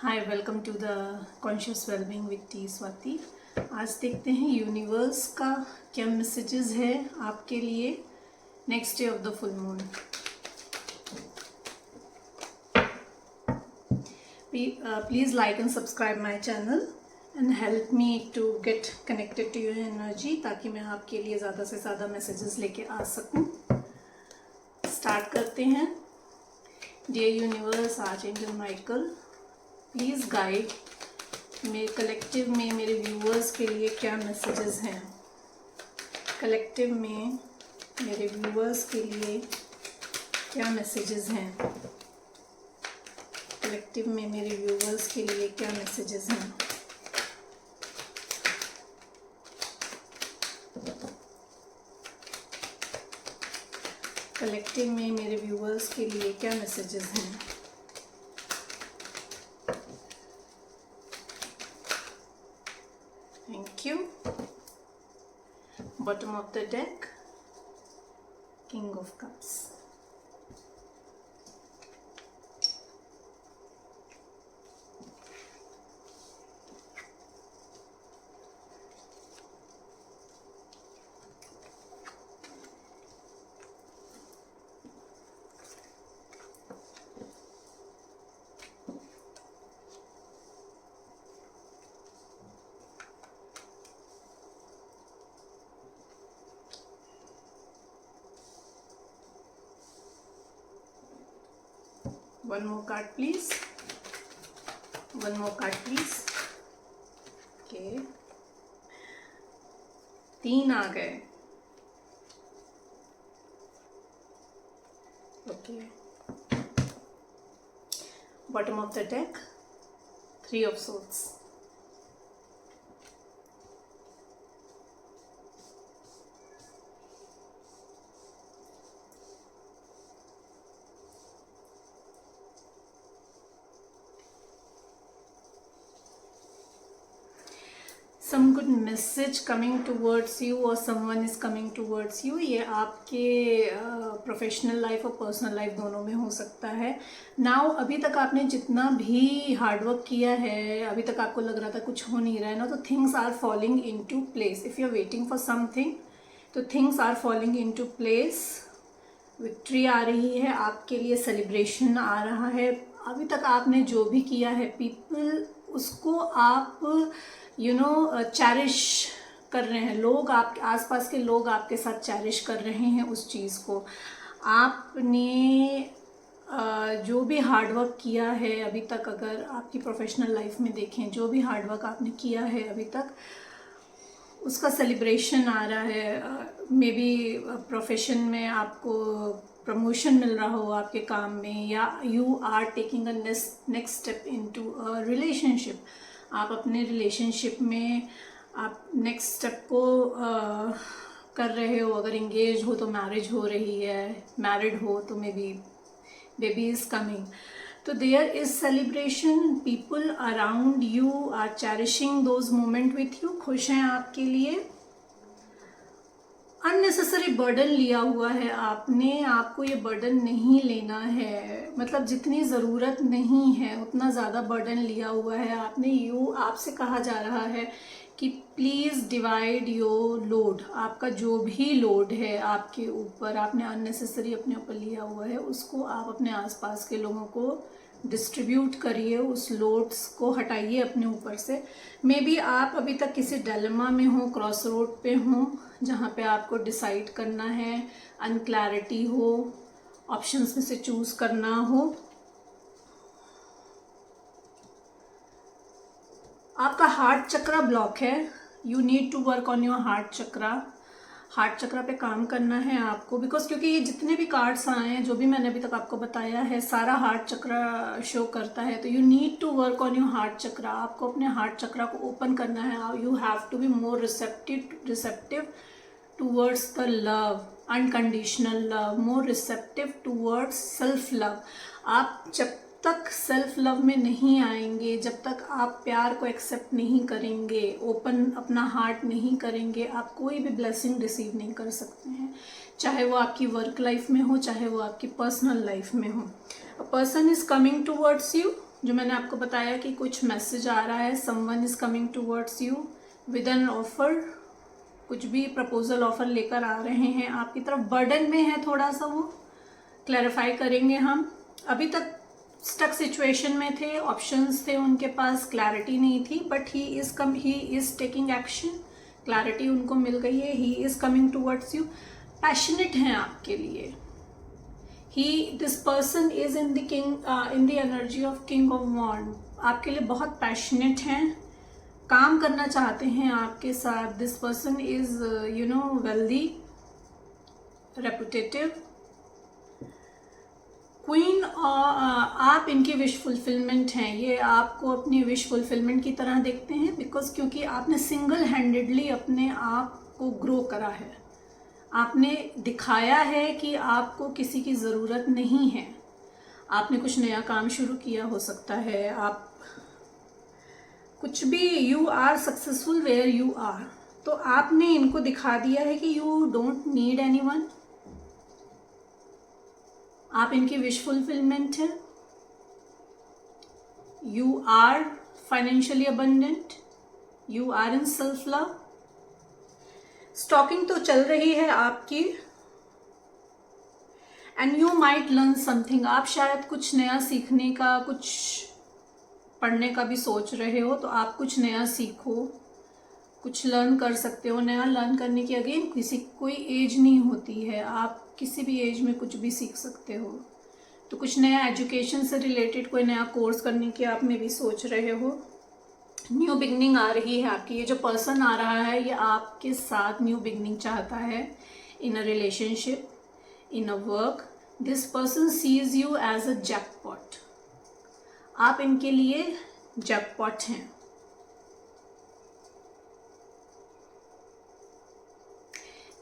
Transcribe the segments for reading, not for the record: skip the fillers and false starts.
Hi, welcome to the conscious wellbeing with T Swati. आज देखते हैं यूनिवर्स का क्या मैसेजेस है आपके लिए next day of the full moon. Please like and subscribe my channel and help me to get connected to your energy, ताकि मैं आपके लिए ज़्यादा से ज़्यादा मैसेजेस लेके आ सकूं। स्टार्ट करते हैं। Dear universe, archangel Michael, please guide मेरे कलेक्टिव में मेरे व्यूअर्स के लिए क्या मैसेजेस हैं। कलेक्टिव में मेरे व्यूअर्स के लिए क्या मैसेजेस हैं। कलेक्टिव में मेरे व्यूअर्स के लिए क्या मैसेजेस हैं। कलेक्टिव में मेरे व्यूअर्स के लिए क्या मैसेजेस हैं। Thank you. Bottom of the deck, King of Cups. One more card, please. One more card, please. Okay. 3 आ गए. Okay. Bottom of the deck, 3 of Swords. Some good message coming towards you or someone is coming towards you. ये आपके professional life और personal life दोनों में हो सकता है। Now अभी तक आपने जितना भी हार्डवर्क किया है, अभी तक आपको लग रहा था कुछ हो नहीं रहा है ना, तो things are falling into place. If you are waiting for something, तो things are falling into place. Victory आ रही है आपके लिए, सेलिब्रेशन आ रहा है। अभी तक आपने जो भी किया है, पीपल उसको आप चैरिश कर रहे हैं। लोग, आपके आसपास के लोग आपके साथ चैरिश कर रहे हैं उस चीज़ को। आपने जो भी हार्डवर्क किया है अभी तक, अगर आपकी प्रोफेशनल लाइफ में देखें, जो भी हार्डवर्क आपने किया है अभी तक, उसका सेलिब्रेशन आ रहा है। मे बी प्रोफेशन में आपको प्रमोशन मिल रहा हो आपके काम में, या you are taking a next step into a relationship. आप अपने रिलेशनशिप में आप नेक्स्ट स्टेप को कर रहे हो। अगर इंगेज हो तो मैरिज हो रही है, मैरिड हो तो may be baby is coming. तो there is celebration. People around you are cherishing those moment with you. खुश हैं आपके लिए। अननेसेसरी बर्डन लिया हुआ है आपने, आपको ये बर्डन नहीं लेना है। मतलब जितनी ज़रूरत नहीं है उतना ज़्यादा बर्डन लिया हुआ है आपने। आपसे कहा जा रहा है कि प्लीज़ डिवाइड योर लोड। आपका जो भी लोड है आपके ऊपर, आपने अननेसेसरी अपने ऊपर लिया हुआ है, उसको आप अपने आसपास के लोगों को डिस्ट्रीब्यूट करिए। उस लोड्स को हटाइए अपने ऊपर से। मे बी आप अभी तक किसी डायलेमा में हो, क्रॉस रोड पे हो, जहाँ पे आपको डिसाइड करना है, अनक्लैरिटी हो, ऑप्शंस में से चूज करना हो। आपका हार्ट चक्रा ब्लॉक है। You need to work on your heart chakra. Heart chakra पे काम करना है आपको, बिकॉज क्योंकि ये जितने भी कार्ड्स आए हैं, जो भी मैंने अभी तक आपको बताया है, सारा हार्ट चक्रा शो करता है। तो you need to work on your heart chakra. आपको अपने हार्ट चक्रा को ओपन करना है। You have to be more receptive towards the love, unconditional love, more receptive towards self love. आप जब तक सेल्फ लव में नहीं आएंगे, जब तक आप प्यार को एक्सेप्ट नहीं करेंगे, ओपन अपना हार्ट नहीं करेंगे, आप कोई भी ब्लेसिंग रिसीव नहीं कर सकते हैं। चाहे वो आपकी वर्क लाइफ में हो, चाहे वो आपकी पर्सनल लाइफ में हो। A person is coming towards you जो मैंने आपको बताया कि कुछ मैसेज आ रहा है, someone is coming towards you with an offer, कुछ भी प्रपोजल ऑफर लेकर आ रहे हैं आपकी तरफ। बर्डन में है थोड़ा सा, वो क्लैरिफाई करेंगे हम। अभी तक स्टक सिचुएशन में थे, ऑप्शंस थे उनके पास, क्लैरिटी नहीं थी, but he is taking action, clarity उनको मिल गई है। He is coming towards you, passionate हैं आपके लिए। This person is in the energy of king of wand, आपके लिए बहुत पैशनेट हैं, काम करना चाहते हैं आपके साथ। This person is wealthy, reputative, queen. आप इनकी विश फुलफिलमेंट हैं, ये आपको अपनी विश फुलफिलमेंट की तरह देखते हैं, बिकॉज क्योंकि आपने सिंगल हैंडेडली अपने आप को ग्रो करा है, आपने दिखाया है कि आपको किसी की ज़रूरत नहीं है। आपने कुछ नया काम शुरू किया, हो सकता है आप कुछ भी, you are successful where you are. तो आपने इनको दिखा दिया है कि यू डोंट नीड एनीवन, आप इनकी विश फुलफिलमेंट है। You are financially abundant, you are in self love. Stalking तो चल रही है आपकी, and you might learn something, आप शायद कुछ नया सीखने का, कुछ पढ़ने का भी सोच रहे हो, तो आप कुछ नया सीखो, कुछ लर्न कर सकते हो। नया लर्न करने की अगेन कोई एज नहीं होती है, आप किसी भी एज में कुछ भी सीख सकते हो। तो कुछ नया एजुकेशन से रिलेटेड कोई नया कोर्स करने की आप में भी सोच रहे हो। न्यू बिगनिंग आ रही है आपकी। ये जो पर्सन आ रहा है ये आपके साथ न्यू बिगनिंग चाहता है, in a relationship, in a work. This person sees you as a jackpot, आप इनके लिए जैकपॉट हैं।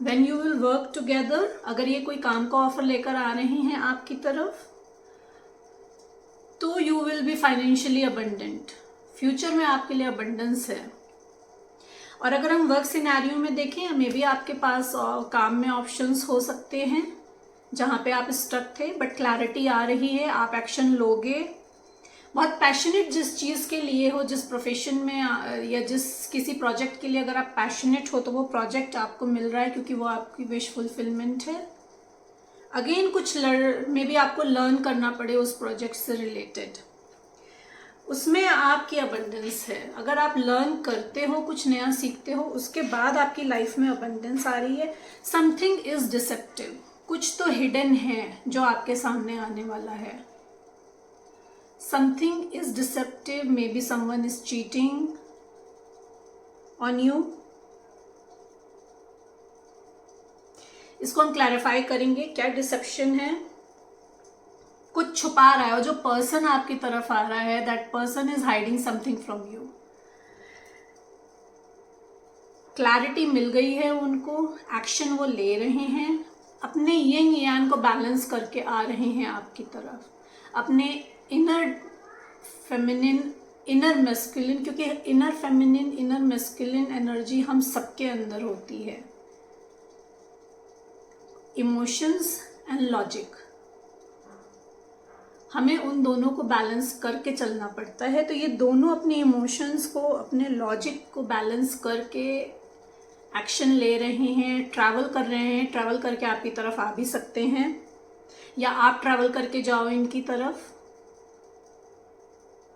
When you will work together, अगर ये कोई काम का ऑफर लेकर आ रहे हैं आपकी तरफ, तो you will be financially abundant, future में आपके लिए अबंडेंस है। और अगर हम वर्क सिनेरियो में देखें, मे बी आपके पास काम में ऑप्शंस हो सकते हैं जहाँ पे आप स्टक थे, बट क्लैरिटी आ रही है, आप एक्शन लोगे। बहुत पैशनेट जिस चीज़ के लिए हो, जिस प्रोफेशन में या जिस किसी प्रोजेक्ट के लिए अगर आप पैशनेट हो, तो वो प्रोजेक्ट आपको मिल रहा है क्योंकि वो आपकी विश फुलफिलमेंट है। अगेन कुछ मे बी आपको लर्न करना पड़े उस प्रोजेक्ट से रिलेटेड, उसमें आपकी अबंडेंस है। अगर आप लर्न करते हो, कुछ नया सीखते हो, उसके बाद आपकी लाइफ में अबंडेंस आ रही है। समथिंग इज डिसेप्टिव, कुछ तो हिडन है जो आपके सामने आने वाला है। Something is deceptive, maybe someone is cheating on you. इसको हम क्लैरिफाई करेंगे, क्या डिसेप्शन है। कुछ छुपा रहा है, और जो पर्सन आपकी तरफ आ रहा है, that person is hiding something from you. Clarity मिल गई है उनको, एक्शन वो ले रहे हैं, अपने यिंग यांग को बैलेंस करके आ रहे हैं आपकी तरफ, अपने इनर फेमिनिन, इनर मैस्कुलिन, क्योंकि inner feminine, inner masculine energy हम सबके अंदर होती है। इमोशंस एंड लॉजिक, हमें उन दोनों को बैलेंस करके चलना पड़ता है। तो ये दोनों अपने इमोशंस को, अपने लॉजिक को बैलेंस करके एक्शन ले रहे हैं, ट्रैवल कर रहे हैं। ट्रैवल करके आपकी तरफ आ भी सकते हैं, या आप ट्रैवल करके जाओ इनकी तरफ,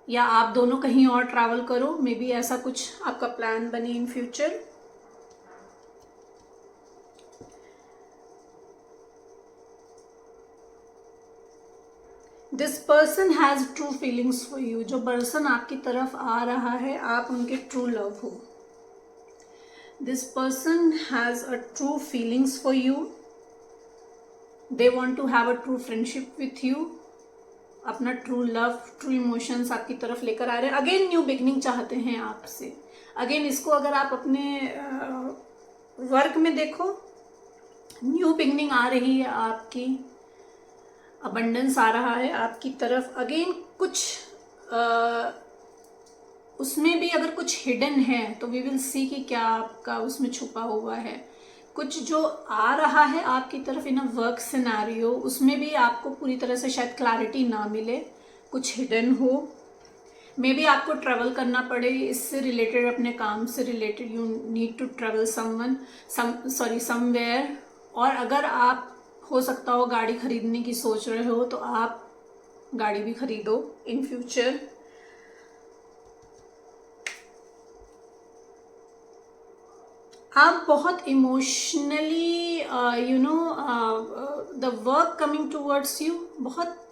या आप दोनों कहीं और ट्रैवल करो। मे बी ऐसा कुछ आपका प्लान बने in future. This person has true feelings for you, जो पर्सन आपकी तरफ आ रहा है आप उनके ट्रू लव हो। This person has a true feelings for you, they want to have a true friendship with you, अपना ट्रू लव, ट्रू इमोशंस आपकी तरफ लेकर आ रहे हैं। अगेन न्यू बिगनिंग चाहते हैं आपसे। अगेन इसको अगर आप अपने वर्क में देखो, न्यू बिगनिंग आ रही है आपकी, अबंडेंस आ रहा है आपकी तरफ। अगेन कुछ उसमें भी अगर कुछ हिडन है तो वी विल सी कि क्या आपका उसमें छुपा हुआ है। कुछ जो आ रहा है आपकी तरफ इन अ वर्क सिनेरियो, उसमें भी आपको पूरी तरह से शायद क्लैरिटी ना मिले, कुछ हिडन हो। मे बी आपको ट्रैवल करना पड़े, इससे रिलेटेड, अपने काम से related, you need to travel somewhere. और अगर आप, हो सकता हो गाड़ी खरीदने की सोच रहे हो, तो आप गाड़ी भी खरीदो इन फ्यूचर। आप बहुत emotionally the work coming towards you, बहुत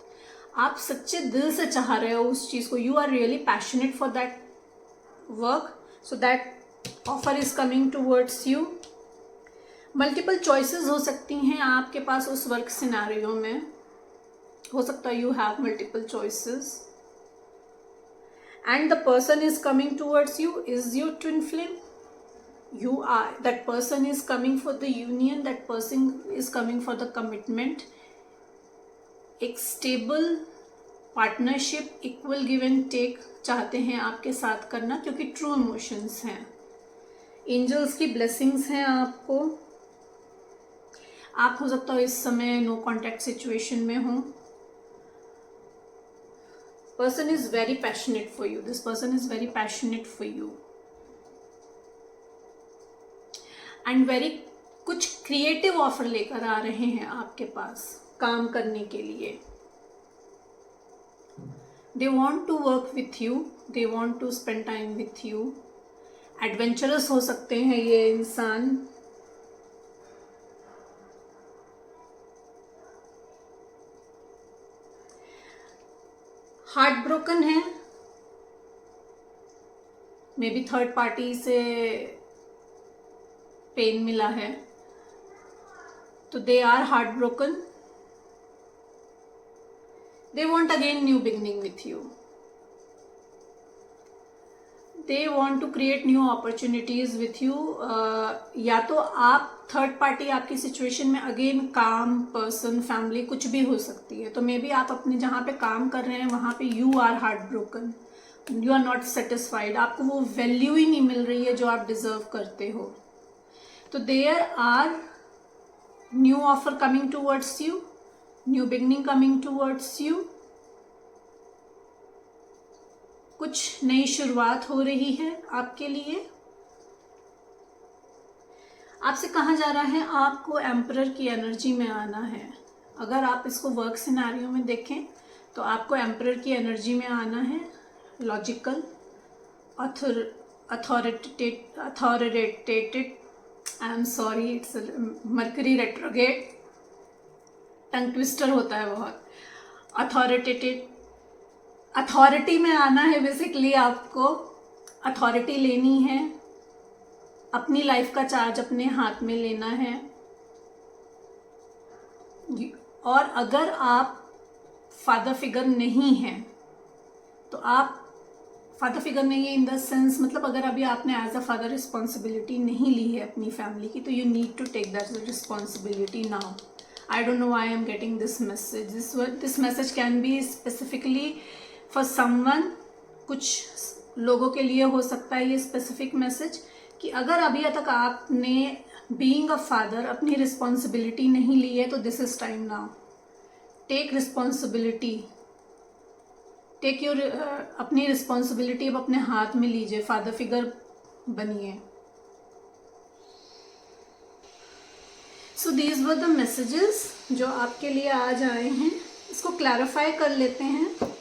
आप सच्चे दिल से चाह रहे हो उस चीज़ को, you are really passionate for that work, so that offer is coming towards you. Multiple choices हो सकती हैं आपके पास उस वर्क सिनेरियो में, हो सकता है you have multiple choices. And the person is coming towards you is your twin flame. You are, that person is coming for the union, that person is coming for the commitment, एक stable partnership, equal give and take चाहते हैं आपके साथ करना, क्योंकि true emotions हैं, angels की blessings हैं आपको। आप हो सकता हो इस समय नो कॉन्टैक्ट सिचुएशन में हो। Person is very passionate for you, this person is very passionate for you and very कुछ क्रिएटिव ऑफर लेकर आ रहे हैं आपके पास काम करने के लिए। They want to work with you, they want to spend time with you. Adventurous हो सकते हैं ये इंसान। हार्ट ब्रोकन है, मे बी थर्ड पार्टी से पेन मिला है, तो they are heart broken. They want again new beginning with you, they want to create new opportunities with you. या तो आप, थर्ड पार्टी आपकी सिचुएशन में अगेन काम, पर्सन, फैमिली कुछ भी हो सकती है। तो मे बी आप अपने जहाँ पे काम कर रहे हैं वहाँ पे you are heart broken, you are not satisfied, आपको वो वैल्यू ही नहीं मिल रही है जो आप डिजर्व करते हो। तो there are new offer coming towards you, new beginning coming towards you, कुछ नई शुरुआत हो रही है आपके लिए। आपसे कहा जा रहा है आपको एम्परर की एनर्जी में आना है। अगर आप इसको वर्क सिनेरियो में देखें तो आपको एम्परर की एनर्जी में आना है। Logical, authoritated, I am sorry, it's Mercury retrograde, tongue twister होता है बहुत। अथॉरिटेटेड, अथॉरिटी में आना है। बेसिकली आपको अथॉरिटी लेनी है, अपनी लाइफ का चार्ज अपने हाथ में लेना है। और अगर आप फादर फिगर नहीं हैं तो आप, फादर फिगर नहीं है इन द सेंस, मतलब अगर अभी आपने एज अ फादर रिस्पॉन्सिबिलिटी नहीं ली है अपनी फैमिली की, तो you need to take that responsibility now. I don't know why I am getting this message. This message can be specifically for someone, कुछ लोगों के लिए हो सकता है ये स्पेसिफिक मैसेज, कि अगर अभी तक आपने बीइंग अ फादर अपनी रिस्पॉन्सिबिलिटी नहीं ली है तो this is time now. Take responsibility, take your, अपनी रिस्पॉन्सिबिलिटी अब अपने हाथ में लीजिए, फादर फिगर बनिए। So these were the messages जो आपके लिए आज आए हैं। इसको क्लैरिफाई कर लेते हैं।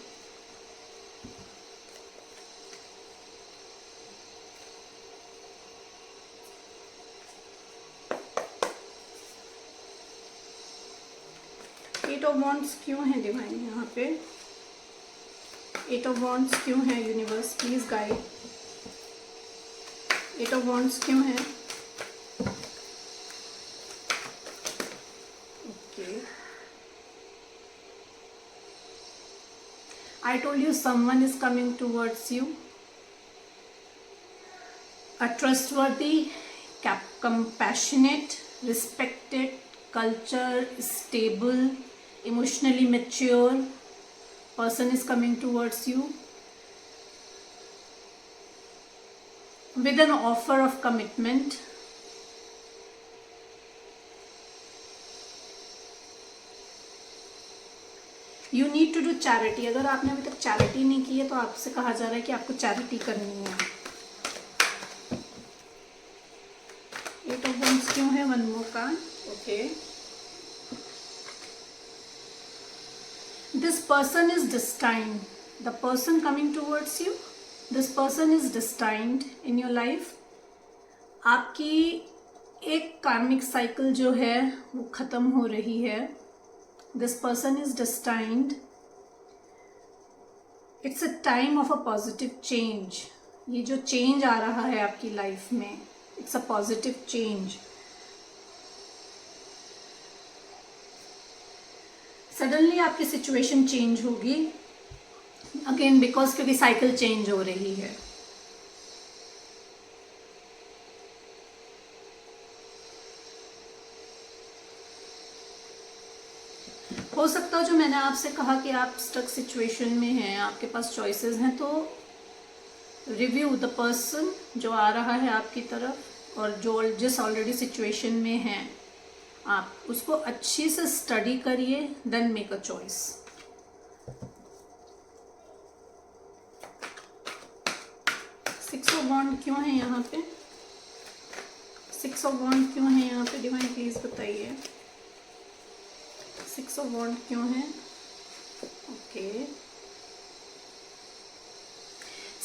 एट ऑफ वॉन्ड्स क्यों है डिवाइन यहाँ पे? एट ऑफ वॉन्ड्स क्यों है universe? Please guide. Eight of wands क्यों है? Okay, I told you someone is coming towards you, a trustworthy, compassionate, respected, culture, stable, emotionally mature person is coming towards you with an offer of commitment. You need to do charity. अगर आपने अभी तक charity नहीं की है तो आपसे कहा जा रहा है कि आपको चैरिटी करनी है। 8 ऑफ वंड्स क्यों है? One more card. Okay, this person is destined, the person coming towards you, this person is destined in your life. आपकी एक कार्मिक साइकिल जो है वो खत्म हो रही है। This person is destined, it's a time of a positive change. ये जो चेंज आ रहा है आपकी लाइफ में, it's a positive change. Suddenly आपकी सिचुएशन चेंज होगी अगेन, बिकॉज क्योंकि साइकिल चेंज हो रही है। हो सकता है जो मैंने आपसे कहा कि आप स्टक सिचुएशन में हैं, आपके पास चॉइसेस हैं, तो रिव्यू द पर्सन जो आ रहा है आपकी तरफ और जो जिस ऑलरेडी सिचुएशन में हैं आप उसको अच्छी से स्टडी करिए, then make a choice. Six of wand क्यों है यहाँ पे? सिक्स ऑफ वॉन्ड क्यों है यहाँ पे? डिवाइन प्लीज बताइए, सिक्स ऑफ वॉन्ड क्यों है? ओके,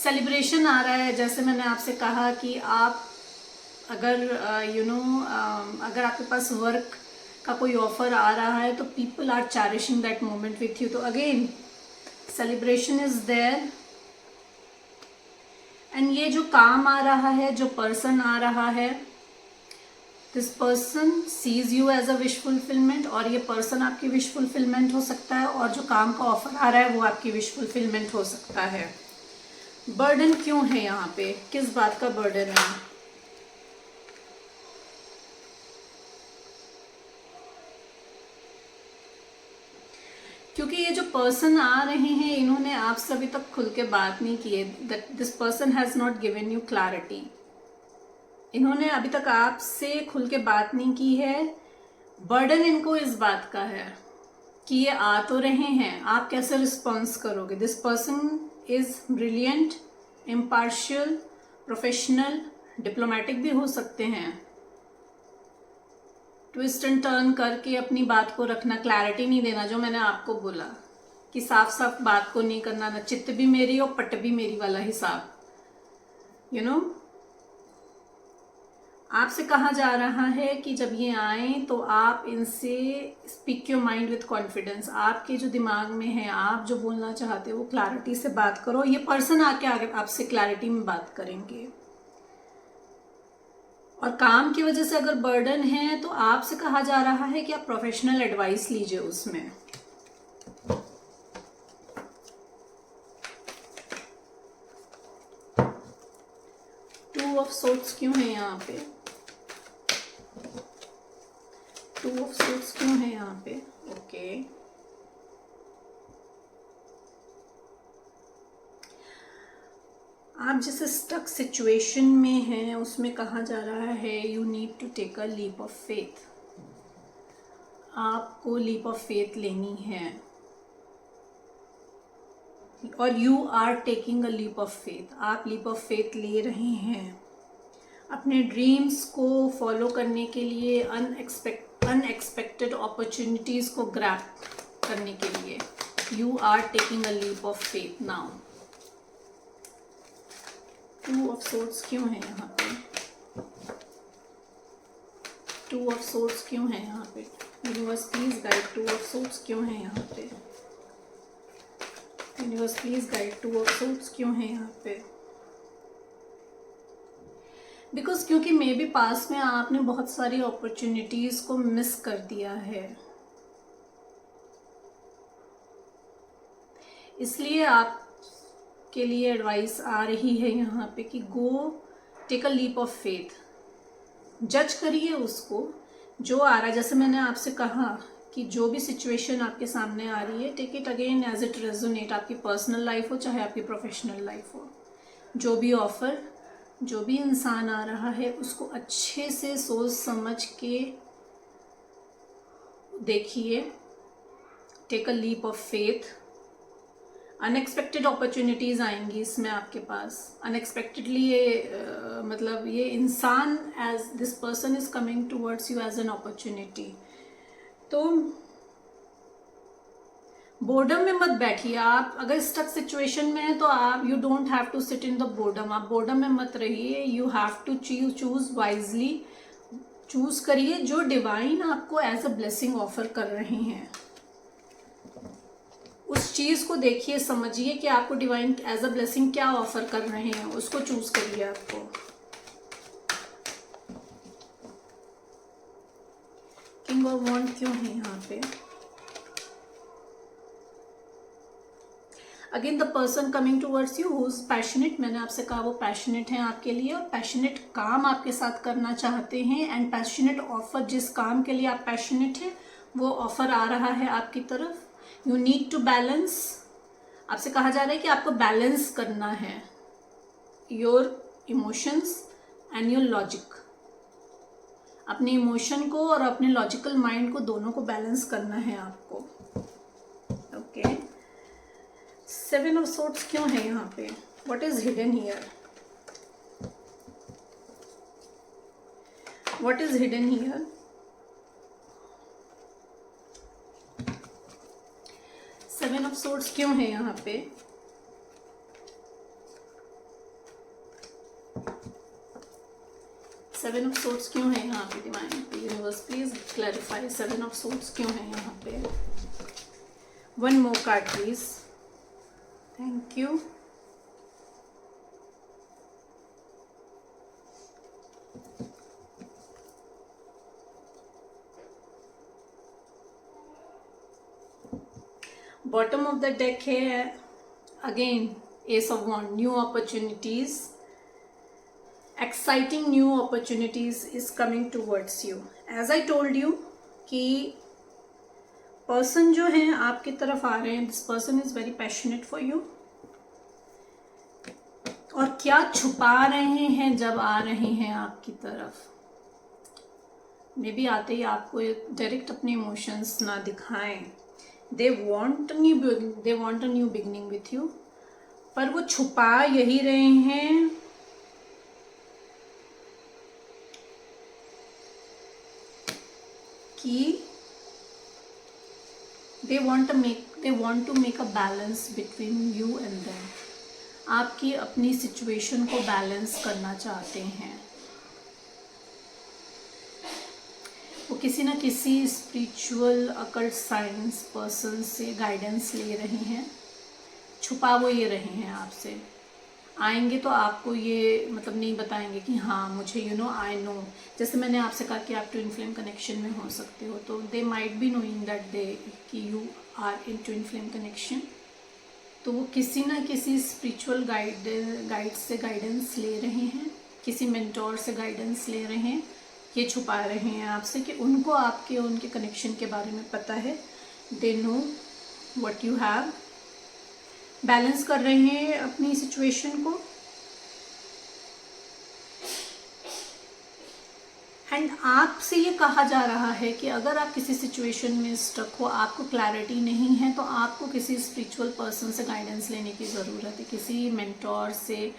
सेलिब्रेशन आ रहा है। जैसे मैंने आपसे कहा कि आप अगर अगर आपके पास वर्क का कोई ऑफर आ रहा है तो people are cherishing that moment with you. तो again celebration is there, and ये जो काम आ रहा है, जो पर्सन आ रहा है, this person sees you as a wish fulfilment, और ये पर्सन आपकी विश फुलफिलमेंट हो सकता है, और जो काम का ऑफर आ रहा है वो आपकी विश फुलफिलमेंट हो सकता है। बर्डन क्यों है यहाँ पे? किस बात का बर्डन है? क्योंकि ये जो पर्सन आ रहे हैं इन्होंने आपसे अभी तक खुल के बात नहीं की है। This person has not given you clarity. इन्होंने अभी तक आपसे खुल के बात नहीं की है। बर्डन इनको इस बात का है कि ये आ तो रहे हैं, आप कैसे रिस्पॉन्स करोगे? This person is brilliant, impartial, professional, diplomatic भी हो सकते हैं। ट्विस्ट एंड टर्न करके अपनी बात को रखना, क्लैरिटी नहीं देना। जो मैंने आपको बोला कि साफ साफ बात को नहीं करना, ना चित्त भी मेरी और पट भी मेरी वाला हिसाब। यू नो, आपसे कहा जा रहा है कि जब ये आए तो आप इनसे speak your mind with confidence. आपके जो दिमाग में है, आप जो बोलना चाहते हो वो क्लैरिटी से बात करो। ये पर्सन आके आगे आपसे क्लैरिटी में बात करेंगे। और काम की वजह से अगर बर्डन है तो आपसे कहा जा रहा है कि आप प्रोफेशनल एडवाइस लीजिए उसमें। टू ऑफ सोर्ड्स क्यों है यहाँ पे? टू ऑफ सोर्ड्स क्यों है यहाँ पे? ओके, आप जिस स्टक सिचुएशन में हैं उसमें कहा जा रहा है you need to take a leap of faith. आपको लीप ऑफ फेथ लेनी है, और you are taking a leap of faith. आप लीप ऑफ फेथ ले रहे हैं अपने ड्रीम्स को फॉलो करने के लिए, अनएक्सपेक्टेड अपॉर्चुनिटीज को ग्रैब करने के लिए। You are taking a leap of faith now. Two of swords क्यों है यहाँ पे? टू ऑफ सोर्ड्स क्यों है यहाँ पे? Universe please guide, to of swords क्यों है यहाँ पे? Universe please guide, to of swords क्यों है यहाँ पे? बिकॉज क्योंकि मे बी पास में आपने बहुत सारी अपॉर्चुनिटीज को मिस कर दिया है, इसलिए आप के लिए एडवाइस आ रही है यहाँ पे कि go take a leap of faith. जज करिए उसको जो आ रहा है। जैसे मैंने आपसे कहा कि जो भी सिचुएशन आपके सामने आ रही है, take it again as it resonate. आपकी पर्सनल लाइफ हो चाहे आपकी प्रोफेशनल लाइफ हो, जो भी ऑफर, जो भी इंसान आ रहा है उसको अच्छे से सोच समझ के देखिए, take a leap of faith. Unexpected opportunities आएंगी इसमें आपके पास। अनएक्सपेक्टेडली ये मतलब ये इंसान as this person is coming towards you as an opportunity. तो बोर्डम में मत बैठिए आप। अगर स्टक सिचुएशन में है तो आप you don't have to sit in the boredom. आप बोर्डम में मत रहिए। You have to choose wisely. Choose करिए जो डिवाइन आपको एज अ ब्लेसिंग ऑफर कर रहे हैं। उस चीज को देखिए, समझिए कि आपको डिवाइन एज अ ब्लेसिंग क्या ऑफर कर रहे हैं, उसको चूज करिए आपको। किंग ऑफ वॉन्ड क्यों है यहाँ पे? Again the person coming towards you who is passionate. मैंने आपसे कहा वो पैशनेट है आपके लिए और पैशनेट काम आपके साथ करना चाहते हैं। एंड पैशनेट ऑफर, जिस काम के लिए आप पैशनेट हैं वो ऑफर आ रहा है आपकी तरफ। You need to balance. आपसे कहा जा रहा है कि आपको बैलेंस करना है your emotions and your logic. अपने इमोशन को और अपने लॉजिकल माइंड को, दोनों को बैलेंस करना है आपको। ओके। सेवन ऑफ सोर्ड्स क्यों है यहाँ पे? What is hidden here? What is hidden here? Seven of swords क्यों है यहाँ पे? सेवन ऑफ सोर्ड्स क्यों है यहाँ पे? Divine universe please clarify. Seven of swords क्यों है यहाँ पे? One more card please. Thank you. Bottom of the deck है again ace of wand. New opportunities, exciting new opportunities is coming towards you. As I told you कि person जो है आपकी तरफ आ रहे हैं, this person is very passionate for you. और क्या छुपा रहे हैं जब आ रहे हैं आपकी तरफ? मे बी आते ही आपको डायरेक्ट अपने इमोशंस ना दिखाएं। They want a new beginning with you, पर वो छुपा यही रहे हैं कि they want to make a balance between you and them। आपकी अपनी सिचुएशन को बैलेंस करना चाहते हैं। वो किसी ना किसी स्पिरिचुअल अकल्ट साइंस पर्सन से गाइडेंस ले रहे हैं। छुपा वो ये रहे हैं आपसे। आएंगे तो आपको ये मतलब नहीं बताएंगे कि हाँ मुझे आई नो। जैसे मैंने आपसे कहा कि आप ट्विन फ्लेम कनेक्शन में हो सकते हो, तो they might be knowing that कि you are in twin flame connection. तो वो किसी ना किसी स्पिरिचुअल गाइड से गाइडेंस ले रहे हैं, किसी मेंटोर से गाइडेंस ले रहे हैं। ये छुपा रहे हैं आपसे कि उनको आपके उनके कनेक्शन के बारे में पता है। They know what you have. Balance कर रहे हैं अपनी सिचुएशन को। एंड आपसे ये कहा जा रहा है कि अगर आप किसी सिचुएशन में स्टक हो, आपको क्लैरिटी नहीं है, तो आपको किसी स्पिरिचुअल पर्सन से गाइडेंस लेने की ज़रूरत है, किसी मेंटोर से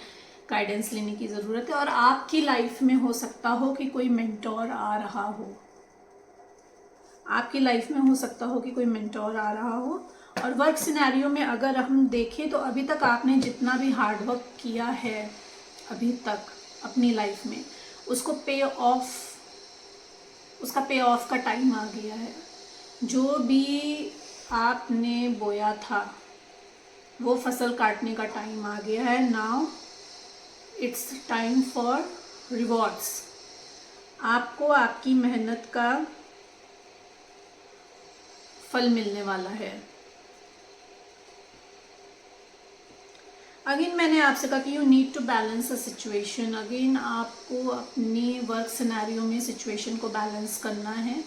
गाइडेंस लेने की ज़रूरत है। और आपकी लाइफ में हो सकता हो कि कोई मेंटोर आ रहा हो, आपकी लाइफ में हो सकता हो कि कोई मेंटोर आ रहा हो। और वर्क सिनेरियो में अगर हम देखें तो अभी तक आपने जितना भी हार्ड वर्क किया है अभी तक अपनी लाइफ में, उसको उसका पे ऑफ का टाइम आ गया है। जो भी आपने बोया था वो फसल काटने का टाइम आ गया है। Now it's time for rewards. आपको आपकी मेहनत का फल मिलने वाला है। अगेन मैंने आपसे कहा कि you need to balance a situation. Again आपको अपनी वर्क सिनेरियो में सिचुएशन को बैलेंस करना है।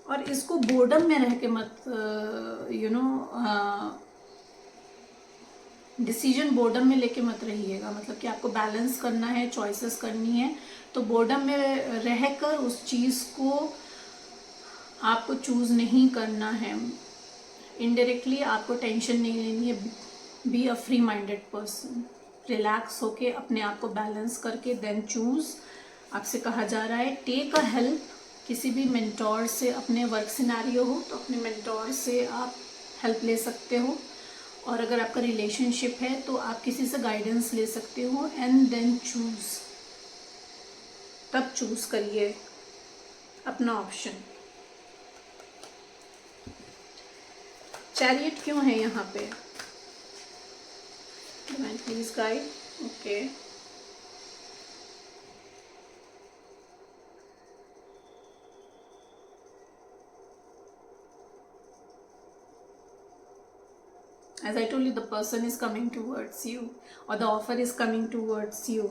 और इसको बोर्डम में रह के मत डिसीजन बोर्डम में लेके मत रहिएगा। मतलब कि आपको बैलेंस करना है, चॉइसेस करनी है, तो बोर्डम में रहकर उस चीज़ को आपको चूज़ नहीं करना है। इनडायरेक्टली आपको टेंशन नहीं लेनी है। Be a free minded person, relax होके अपने आप को बैलेंस करके देन चूज़। आपसे कहा जा रहा है टेक अ हेल्प, किसी भी मेंटोर से, अपने वर्क सिनेरियो हो तो अपने मेंटोर से आप हेल्प ले सकते हो, और अगर आपका रिलेशनशिप है तो आप किसी से गाइडेंस ले सकते हो, एंड देन चूज़, तब चूज़ करिए अपना ऑप्शन। चैरियट क्यों है यहाँ पे? Please guide. Okay, as I told you, the person is coming towards you or the offer is coming towards you.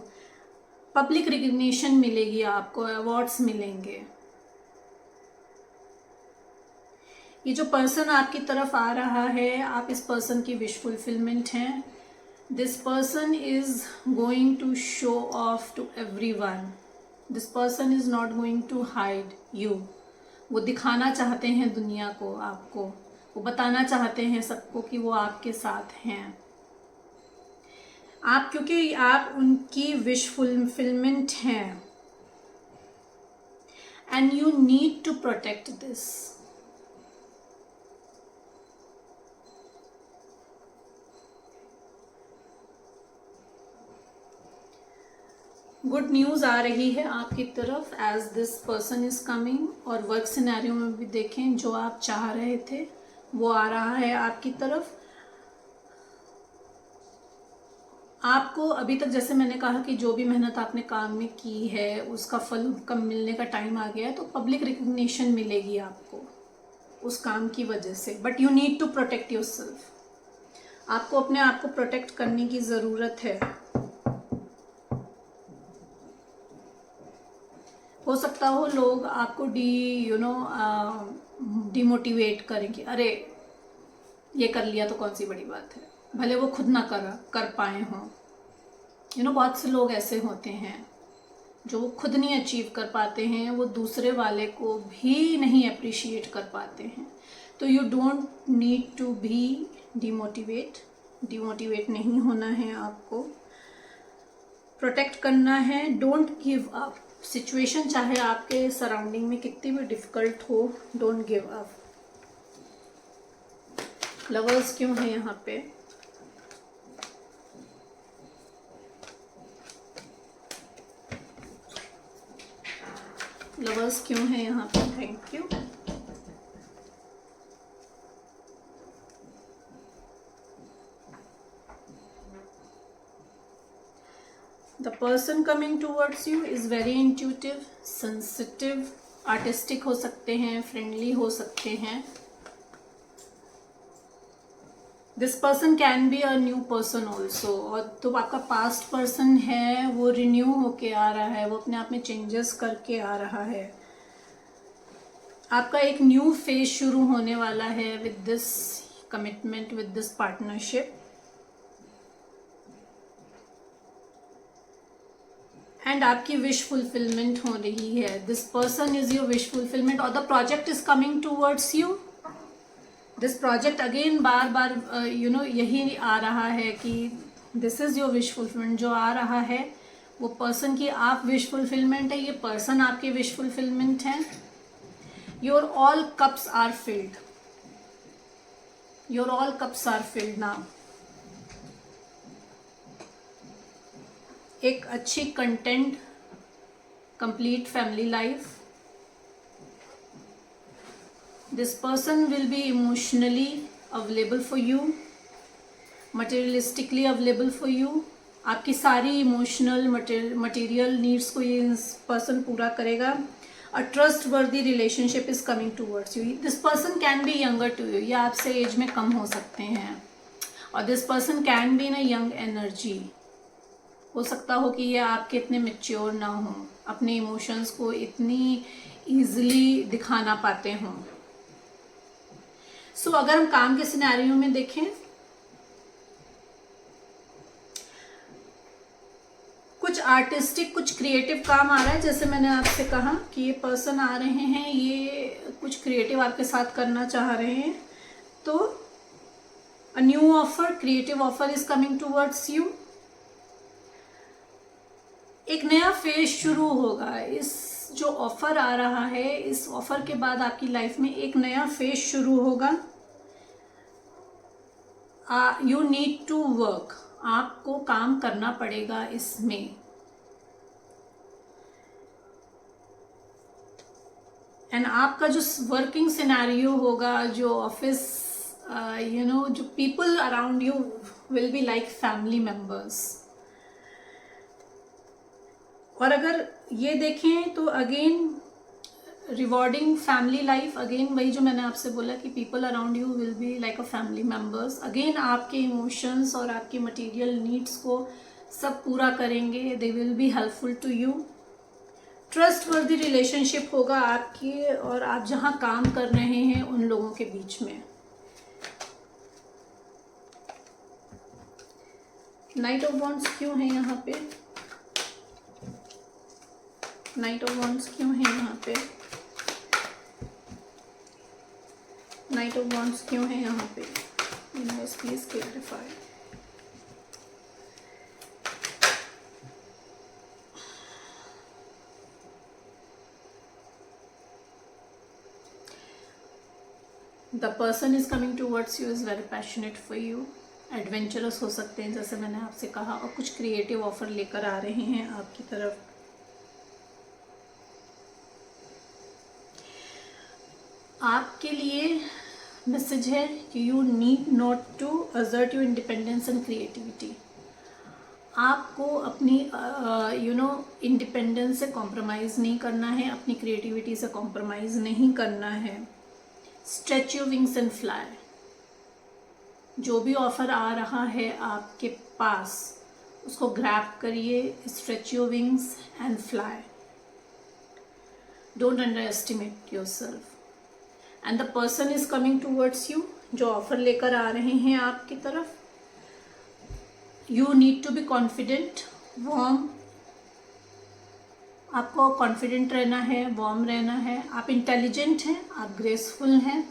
Public recognition मिलेगी आपको, अवार्ड्स मिलेंगे। ये जो पर्सन आपकी तरफ आ रहा है, आप इस पर्सन की विश फुलफिलमेंट हैं। This person is going to show off to everyone. This person is not going to hide you. वो दिखाना चाहते हैं दुनिया को, आपको वो बताना चाहते हैं सबको कि वो आपके साथ हैं। आप, क्योंकि आप उनकी विश फुलफिलमेंट हैं, and you need to protect this. Good news आ रही है आपकी तरफ as this person is coming. और वर्क सिनेरियो में भी देखें, जो आप चाह रहे थे वो आ रहा है आपकी तरफ। आपको अभी तक, जैसे मैंने कहा कि जो भी मेहनत आपने काम में की है उसका फल कम मिलने का टाइम आ गया है, तो पब्लिक रिकग्निशन मिलेगी आपको उस काम की वजह से। But you need to protect yourself. आपको अपने आप को प्रोटेक्ट करने की ज़रूरत है। हो सकता हो लोग आपको डिमोटिवेट करेंगे, अरे ये कर लिया तो कौन सी बड़ी बात है, भले वो खुद ना कर पाए हों। बहुत से लोग ऐसे होते हैं जो वो खुद नहीं अचीव कर पाते हैं, वो दूसरे वाले को भी नहीं अप्रिशिएट कर पाते हैं। तो you don't need to be demotivate नहीं होना है, आपको प्रोटेक्ट करना है। Don't give up. सिचुएशन चाहे आपके सराउंडिंग में कितनी भी डिफिकल्ट हो, डोंट गिव अप। लवर्स क्यों है यहाँ पे? लवर्स क्यों है यहाँ पे? Thank you. The person coming towards you is very intuitive, sensitive, artistic हो सकते हैं, friendly हो सकते हैं। This person can be a new person also। और तो आपका past person है वो renew होके आ रहा है, वो अपने आप में changes करके आ रहा है। आपका एक न्यू फेज शुरू होने वाला है with this commitment, with this partnership। And आपकी विश फुलफिलमेंट हो रही है। This person is your wish fulfilment, और the project is coming towards you. This project again बार बार यही आ रहा है कि this is your wish fulfilment. जो आ रहा है वो पर्सन की आप विश फुलफिलमेंट है, ये पर्सन आपकी विश फुलफिलमेंट है। Your all cups are filled, your all cups are filled now. एक अच्छी content, complete family life. This person will be emotionally available for you, materialistically available for you. आपकी सारी emotional material needs को ये person पूरा करेगा। A trustworthy relationship is coming towards you. This person can be younger to you, या आपसे age में कम हो सकते हैं, और this person can be in a young energy. हो सकता हो कि ये आपके इतने मैच्योर ना हो, अपने इमोशंस को इतनी ईजिली दिखा ना पाते हों। सो अगर हम काम के सिनेरियो में देखें, कुछ आर्टिस्टिक, कुछ क्रिएटिव काम आ रहा है। जैसे मैंने आपसे कहा कि ये पर्सन आ रहे हैं, ये कुछ क्रिएटिव आपके साथ करना चाह रहे हैं, तो a new offer, creative offer is coming towards you. एक नया फेज शुरू होगा। इस जो ऑफर आ रहा है, इस ऑफर के बाद आपकी लाइफ में एक नया फेज शुरू होगा। यू नीड टू वर्क, आपको काम करना पड़ेगा इसमें। एंड आपका जो वर्किंग सिनेरियो होगा, जो ऑफिस जो people around you will be like family members. और अगर ये देखें तो again rewarding family life, again वही जो मैंने आपसे बोला कि people around you will be like a family members. Again आपके इमोशंस और आपकी मटेरियल नीड्स को सब पूरा करेंगे। They will be helpful to you. Trustworthy relationship होगा आपकी और आप जहाँ काम कर रहे हैं उन लोगों के बीच में। नाइट ऑफ वॉन्ड्स क्यों है यहाँ पे? नाइट ऑफ वॉन्ड्स क्यों है यहाँ पे? नाइट ऑफ वॉन्ड्स क्यों है यहाँ पे? Universe please clarify. The person is coming towards you is very passionate for you. Adventurous हो सकते हैं जैसे मैंने आपसे कहा, और कुछ क्रिएटिव ऑफर लेकर आ रहे हैं आपकी तरफ। आपके लिए मैसेज है कि you need not to assert your independence and creativity. आपको अपनी इंडिपेंडेंस से कॉम्प्रोमाइज़ नहीं करना है, अपनी क्रिएटिविटी से कॉम्प्रोमाइज़ नहीं करना है। Stretch your wings and fly. जो भी ऑफर आ रहा है आपके पास, उसको ग्रैब करिए। Stretch your wings and fly. Don't underestimate yourself. And the person is coming towards you, जो ऑफर लेकर आ रहे हैं आपकी तरफ। You need to be confident, warm. आपको कॉन्फिडेंट रहना है, वार्म रहना है। आप इंटेलिजेंट हैं, आप ग्रेसफुल हैं।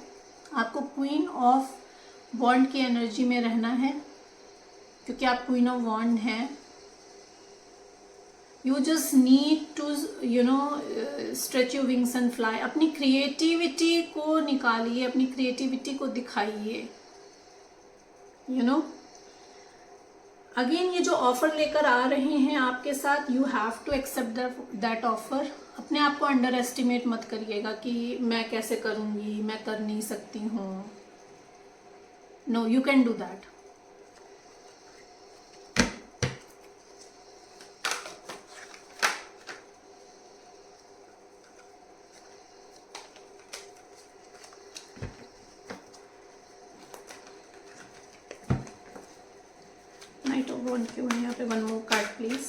आपको क्वीन ऑफ वॉन्ड की एनर्जी में रहना है, क्योंकि आप क्वीन ऑफ वॉन्ड हैं। You just need to stretch your wings and fly. अपनी क्रिएटिविटी को निकालिए, अपनी क्रिएटिविटी को दिखाइए। अगेन ये जो ऑफर लेकर आ रहे हैं आपके साथ, you have to accept that offer. अपने आप को अंडर एस्टिमेट मत करिएगा कि मैं कैसे करूँगी, मैं कर नहीं सकती हूँ। No, you can do that. Knight of wand क्यों है यहाँ पे? One more card please.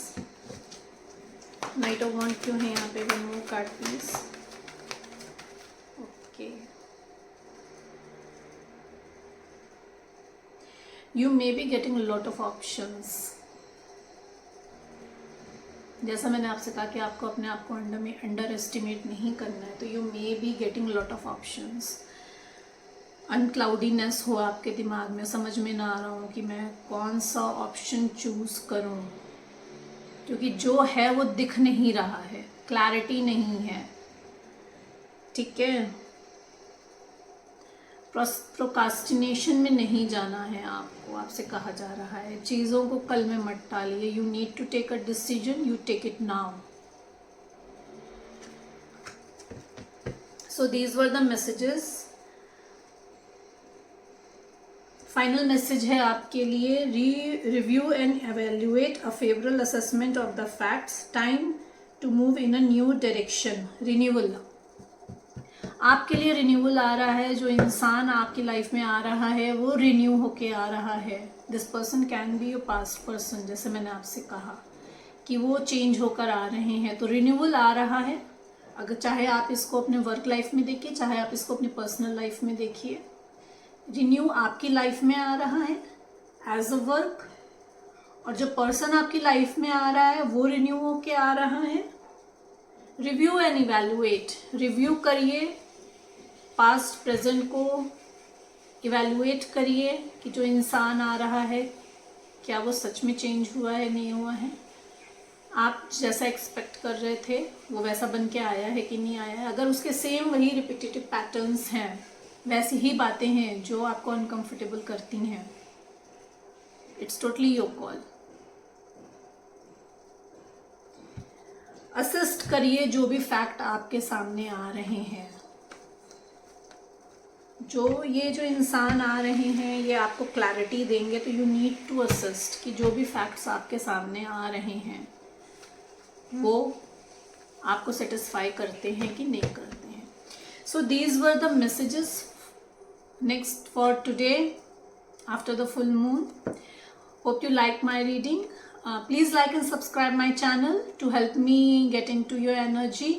Knight of wand क्यों है यहाँ पे? One more card please. Okay, you may be getting lot of options. जैसा मैंने आपसे कहा कि आपको अपने आप को अंडर एस्टिमेट नहीं करना है, तो you may be getting lot of options. Uncloudiness हो आपके दिमाग में, समझ में ना आ रहा हो कि मैं कौन सा ऑप्शन चूज करूं, क्योंकि जो है वो दिख नहीं रहा है, क्लैरिटी नहीं है। ठीक है, प्रोकास्टिनेशन में नहीं जाना है आपको, आपसे कहा जा रहा है। चीज़ों को कल में मत टालिए। You need to take a decision, you take it now. So these were the messages. Final message है आपके लिए, review and evaluate a favourable assessment of the facts, time to move in a new direction. Renewal, आपके लिए renewal आ रहा है। जो इंसान आपकी लाइफ में आ रहा है वो रिन्यू होके आ रहा है। This person can be your past person, जैसे मैंने आपसे कहा कि वो चेंज होकर आ रहे हैं, तो रिन्यूअल आ रहा है। अगर चाहे आप इसको अपने वर्क लाइफ में देखिए, चाहे आप इसको अपनी पर्सनल लाइफ में देखिए, रिन्यू आपकी लाइफ में आ रहा है एज अ वर्क, और जो पर्सन आपकी लाइफ में आ रहा है वो रिन्यू होके आ रहा है। रिव्यू एंड इवैल्यूएट, रिव्यू करिए पास्ट प्रेजेंट को, इवैल्यूएट करिए कि जो इंसान आ रहा है क्या वो सच में चेंज हुआ है, नहीं हुआ है, आप जैसा एक्सपेक्ट कर रहे थे वो वैसा बन के आया है कि नहीं आया है। अगर उसके सेम वही रिपीटेटिव पैटर्न्स हैं, वैसी ही बातें हैं जो आपको अनकंफर्टेबल करती हैं, it's totally your call. Assist करिए जो भी फैक्ट आपके सामने आ रहे हैं। ये जो इंसान आ रहे हैं ये आपको क्लैरिटी देंगे, तो यू नीड टू असिस्ट कि जो भी फैक्ट्स आपके सामने आ रहे हैं वो आपको सेटिस्फाई करते हैं कि नहीं करते हैं। सो these were the messages next for today after the full moon. Hope you like my reading. Please like and subscribe my channel to help me get into your energy.